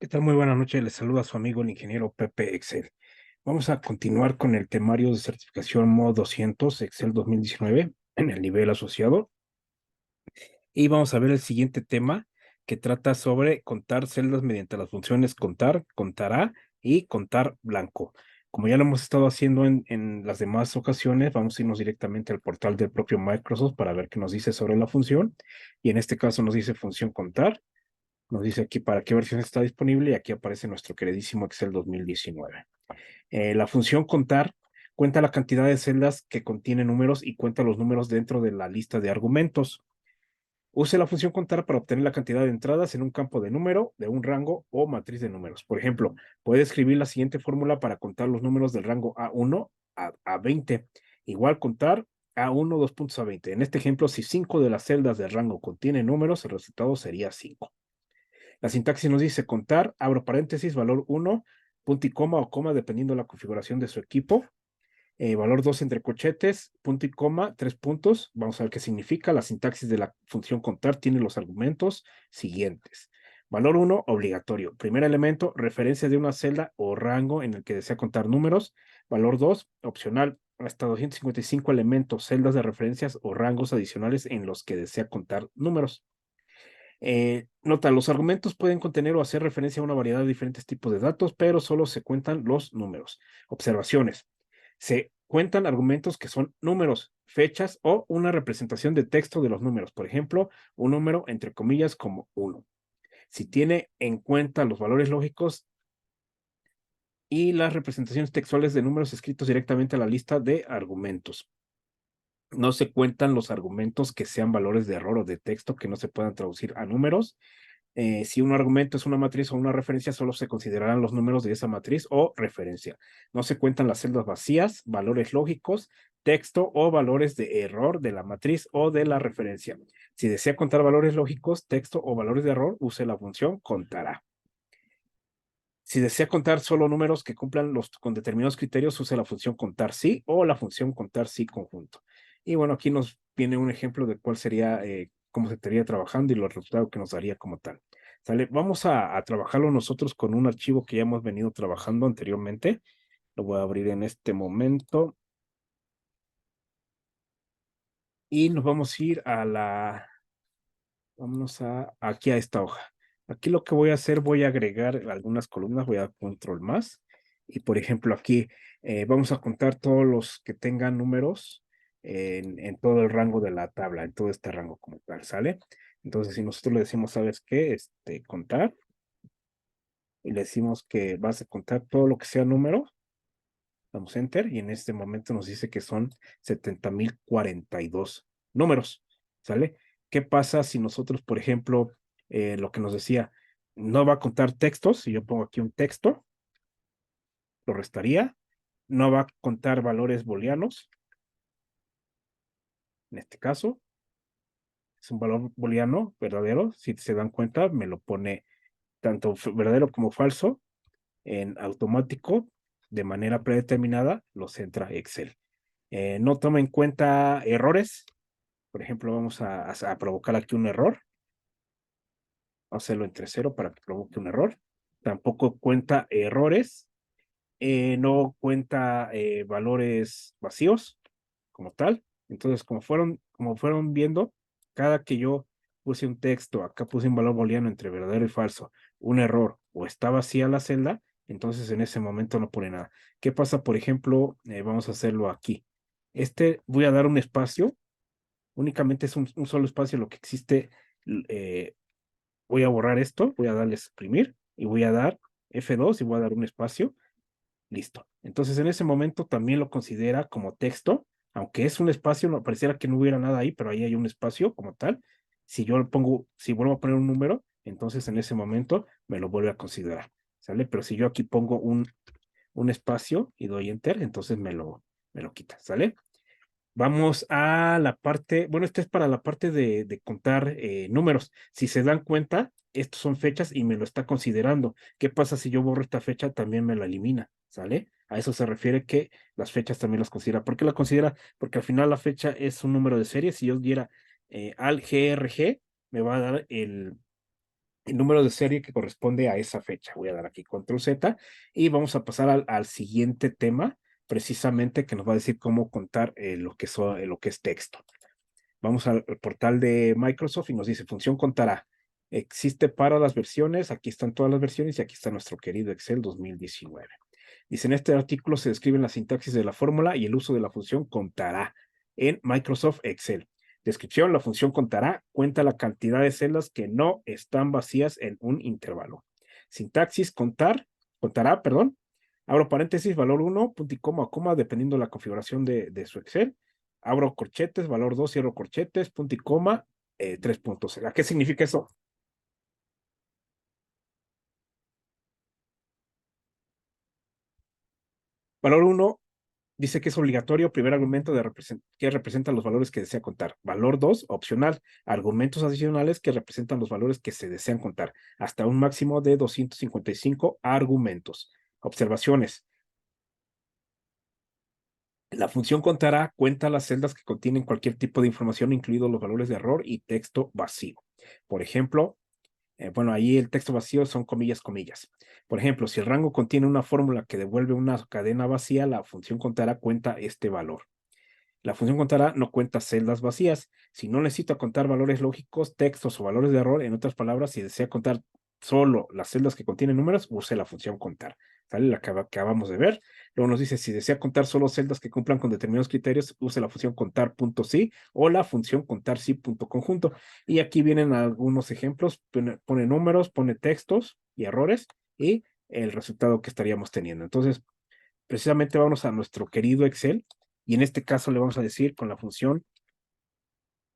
¿Qué tal? Muy buenas noches. Les saluda su amigo el ingeniero Pepe Excel. Vamos a continuar con el temario de certificación MO 200 Excel 2019 en el nivel asociado. Y vamos a ver el siguiente tema que trata sobre contar celdas mediante las funciones contar, contará y contar blanco. Como ya lo hemos estado haciendo en las demás ocasiones, vamos a irnos directamente al portal del propio Microsoft para ver qué nos dice sobre la función. Y en este caso nos dice función contar. Nos dice aquí para qué versión está disponible y aquí aparece nuestro queridísimo Excel 2019. La función contar cuenta la cantidad de celdas que contiene números y cuenta los números dentro de la lista de argumentos. Use la función contar para obtener la cantidad de entradas en un campo de número, de un rango o matriz de números. Por ejemplo, puede escribir la siguiente fórmula para contar los números del rango A1 a 20. Igual contar A1 dos puntos a 20. En este ejemplo, si 5 de las celdas del rango contienen números, el resultado sería 5. La sintaxis nos dice contar, abro paréntesis, valor 1, punto y coma o coma, dependiendo de la configuración de su equipo. Valor 2 entre corchetes, punto y coma, 3 puntos. Vamos a ver qué significa. La sintaxis de la función contar tiene los argumentos siguientes. Valor 1, obligatorio. Primer elemento, referencia de una celda o rango en el que desea contar números. Valor 2, opcional. Hasta 255 elementos, celdas de referencias o rangos adicionales en los que desea contar números. Nota, los argumentos pueden contener o hacer referencia a una variedad de diferentes tipos de datos, pero solo se cuentan los números. Observaciones. Se cuentan argumentos que son números, fechas o una representación de texto de los números. Por ejemplo, un número entre comillas como 1. Si tiene en cuenta los valores lógicos y las representaciones textuales de números escritos directamente a la lista de argumentos. No se cuentan los argumentos que sean valores de error o de texto que no se puedan traducir a números. Si un argumento es una matriz o una referencia, solo se considerarán los números de esa matriz o referencia. No se cuentan las celdas vacías, valores lógicos, texto o valores de error de la matriz o de la referencia. Si desea contar valores lógicos, texto o valores de error, use la función contará. Si desea contar solo números que cumplan con determinados criterios, use la función contar sí o la función contar sí conjunto. Y bueno, aquí nos viene un ejemplo de cuál sería, cómo se estaría trabajando y los resultados que nos daría como tal. ¿Sale? Vamos a trabajarlo nosotros con un archivo que ya hemos venido trabajando anteriormente. Lo voy a abrir en este momento y nos vamos a ir vámonos aquí a esta hoja. Aquí lo que voy a hacer, voy a agregar algunas columnas, voy a dar control más. Y por ejemplo, aquí vamos a contar todos los que tengan números en todo el rango de la tabla, en todo este rango como tal, ¿sale? Entonces, si nosotros le decimos, ¿sabes qué? Contar, y le decimos que vas a contar todo lo que sea número, damos enter, y en este momento nos dice que son 70,042 números, ¿sale? ¿Qué pasa si nosotros, por ejemplo, lo que nos decía, no va a contar textos? Si yo pongo aquí un texto, lo restaría. No va a contar valores booleanos, en este caso, es un valor booleano verdadero. Si se dan cuenta, me lo pone tanto verdadero como falso en automático, de manera predeterminada, los centra Excel. No toma en cuenta errores. Por ejemplo, vamos a provocar aquí un error. Vamos a hacerlo entre cero para que provoque un error. Tampoco cuenta errores. No cuenta valores vacíos como tal. Entonces, como fueron viendo, cada que yo puse un texto, acá puse un valor booleano entre verdadero y falso, un error o está vacía la celda, entonces en ese momento no pone nada. ¿Qué pasa, por ejemplo? Vamos a hacerlo aquí. Voy a dar un espacio, únicamente es un solo espacio lo que existe. eh, Voy a borrar esto, voy a darle exprimir y voy a dar F2 y voy a dar un espacio. Listo. Entonces, en ese momento también lo considera como texto, aunque es un espacio, no pareciera que no hubiera nada ahí, pero ahí hay un espacio como tal. Si vuelvo a poner un número, entonces en ese momento me lo vuelve a considerar, ¿sale? Pero si yo aquí pongo un espacio y doy enter, entonces me lo quita, ¿sale? Vamos a la parte, bueno, esta es para la parte de contar números. Si se dan cuenta, estos son fechas y me lo está considerando. ¿Qué pasa si yo borro esta fecha? También me la elimina, ¿sale? A eso se refiere que las fechas también las considera. ¿Por qué la considera? Porque al final la fecha es un número de serie. Si yo diera al GRG, me va a dar el número de serie que corresponde a esa fecha. Voy a dar aquí control Z y vamos a pasar al siguiente tema, precisamente que nos va a decir cómo contar lo que es texto. Vamos al portal de Microsoft y nos dice función contará. Existe para las versiones, aquí están todas las versiones y aquí está nuestro querido Excel 2019. Dice, en este artículo se describen la sintaxis de la fórmula y el uso de la función contará en Microsoft Excel. Descripción, la función contará cuenta la cantidad de celdas que no están vacías en un intervalo. Sintaxis, contará, perdón. Abro paréntesis, valor 1, punto y coma, dependiendo de la configuración de su Excel. Abro corchetes, valor 2, cierro corchetes, punto y coma, 3 puntos. ¿A qué significa eso? Valor 1 dice que es obligatorio, primer argumento que representan los valores que desea contar. Valor 2, opcional, argumentos adicionales que representan los valores que se desean contar, hasta un máximo de 255 argumentos. Observaciones. La función contará cuenta las celdas que contienen cualquier tipo de información, incluidos los valores de error y texto vacío. Por ejemplo, bueno, ahí el texto vacío son comillas, comillas. Por ejemplo, si el rango contiene una fórmula que devuelve una cadena vacía, la función contará cuenta este valor. La función contará no cuenta celdas vacías. Si no necesita contar valores lógicos, textos o valores de error, en otras palabras, si desea contar solo las celdas que contienen números, use la función contar. ¿Sale? La que acabamos de ver. Luego nos dice, si desea contar solo celdas que cumplan con determinados criterios, use la función contar.sí o la función contar sí.conjunto. Y aquí vienen algunos ejemplos. Pone números, pone textos y errores y el resultado que estaríamos teniendo. Entonces, precisamente vamos a nuestro querido Excel y en este caso le vamos a decir con la función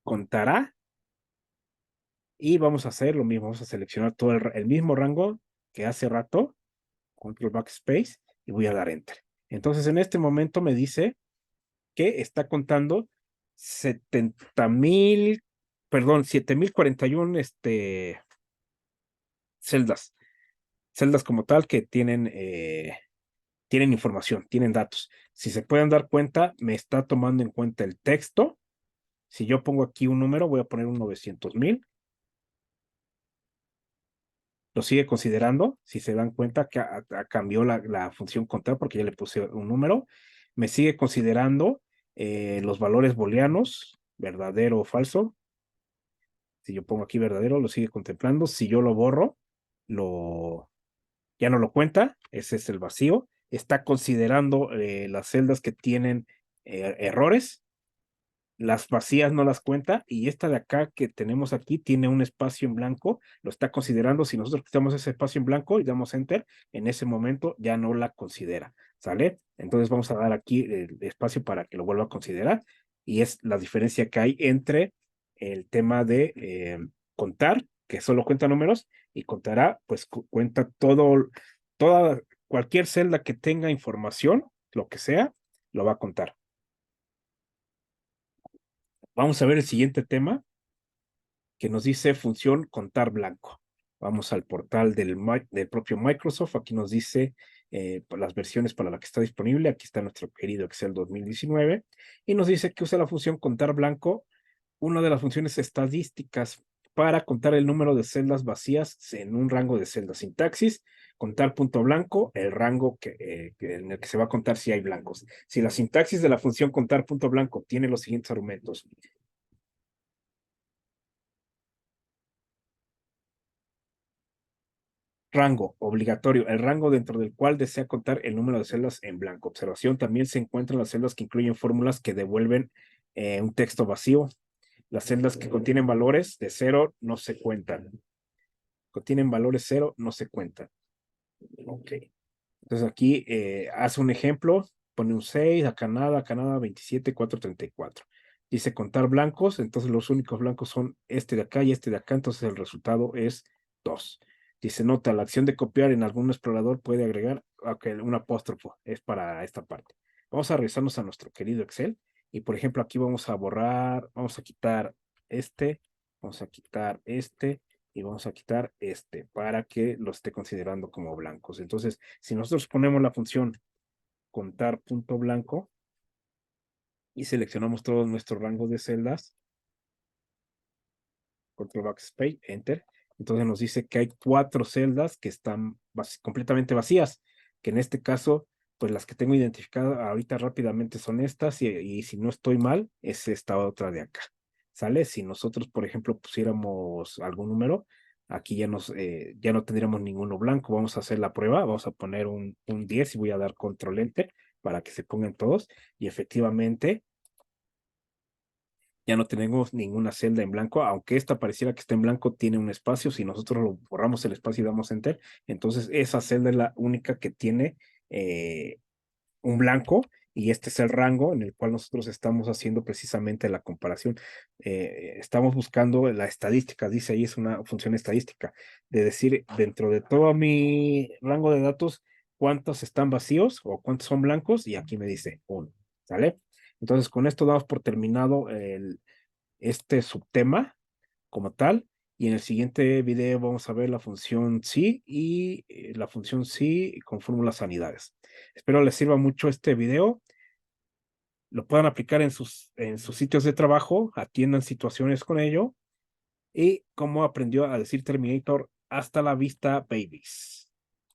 contará y vamos a hacer lo mismo, vamos a seleccionar todo el mismo rango que hace rato, control backspace y voy a dar enter. Entonces en este momento me dice que está contando 70,000, perdón, 7,041 celdas, celdas como tal que tienen información, tienen datos. Si se pueden dar cuenta, me está tomando en cuenta el texto. Si yo pongo aquí un número, voy a poner un 900,000. Lo sigue considerando. Si se dan cuenta que cambió la función contar porque ya le puse un número. Me sigue considerando los valores booleanos, verdadero o falso. Si yo pongo aquí verdadero, lo sigue contemplando. Si yo lo borro, ya no lo cuenta. Ese es el vacío. Está considerando las celdas que tienen errores. Las vacías no las cuenta y esta de acá que tenemos aquí tiene un espacio en blanco, lo está considerando. Si nosotros quitamos ese espacio en blanco y damos enter, en ese momento ya no la considera, ¿sale? Entonces vamos a dar aquí el espacio para que lo vuelva a considerar y es la diferencia que hay entre el tema de contar, que solo cuenta números, y contará, pues cuenta cualquier celda que tenga información, lo que sea, lo va a contar. Vamos a ver el siguiente tema que nos dice función contar blanco. Vamos al portal del propio Microsoft. Aquí nos dice las versiones para la que está disponible. Aquí está nuestro querido Excel 2019 y nos dice que usa la función contar blanco, una de las funciones estadísticas para contar el número de celdas vacías en un rango de celdas. Sintaxis, contar punto blanco, el rango en el que se va a contar si hay blancos. Si la sintaxis de la función contar punto blanco tiene los siguientes argumentos: rango obligatorio, el rango dentro del cual desea contar el número de celdas en blanco. Observación, también se encuentran las celdas que incluyen fórmulas que devuelven un texto vacío. Las celdas que contienen valores de cero no se cuentan. Contienen valores cero, no se cuentan. Ok. Entonces aquí hace un ejemplo, pone un 6, acá nada, 27, 4, 34. Dice contar blancos, entonces los únicos blancos son este de acá y este de acá, entonces el resultado es 2. Dice nota, la acción de copiar en algún explorador puede agregar un apóstrofo, es para esta parte. Vamos a regresarnos a nuestro querido Excel y por ejemplo aquí vamos a borrar, vamos a quitar este, vamos a quitar este y vamos a quitar este para que lo esté considerando como blancos. Entonces, si nosotros ponemos la función contar punto blanco y seleccionamos todo nuestro rango de celdas, control backspace, enter, Entonces nos dice que hay 4 celdas que están completamente vacías, que en este caso, pues las que tengo identificadas ahorita rápidamente son estas y si no estoy mal, es esta otra de acá. ¿Sale? Si nosotros, por ejemplo, pusiéramos algún número, aquí ya no tendríamos ninguno blanco. Vamos a hacer la prueba, vamos a poner un 10 y voy a dar control enter para que se pongan todos y efectivamente ya no tenemos ninguna celda en blanco, aunque esta pareciera que está en blanco, tiene un espacio. Si nosotros lo borramos el espacio y damos enter, entonces esa celda es la única que tiene un blanco y este es el rango en el cual nosotros estamos haciendo precisamente la comparación. Estamos buscando la estadística, dice ahí, es una función estadística, de decir dentro de todo mi rango de datos, cuántos están vacíos o cuántos son blancos, y aquí me dice uno, ¿sale? Entonces, con esto damos por terminado este subtema como tal. Y en el siguiente video vamos a ver la función sí y la función sí con fórmulas sanidades. Espero les sirva mucho este video. Lo puedan aplicar en sus sitios de trabajo, atiendan situaciones con ello. Y cómo aprendió a decir Terminator, hasta la vista, babies.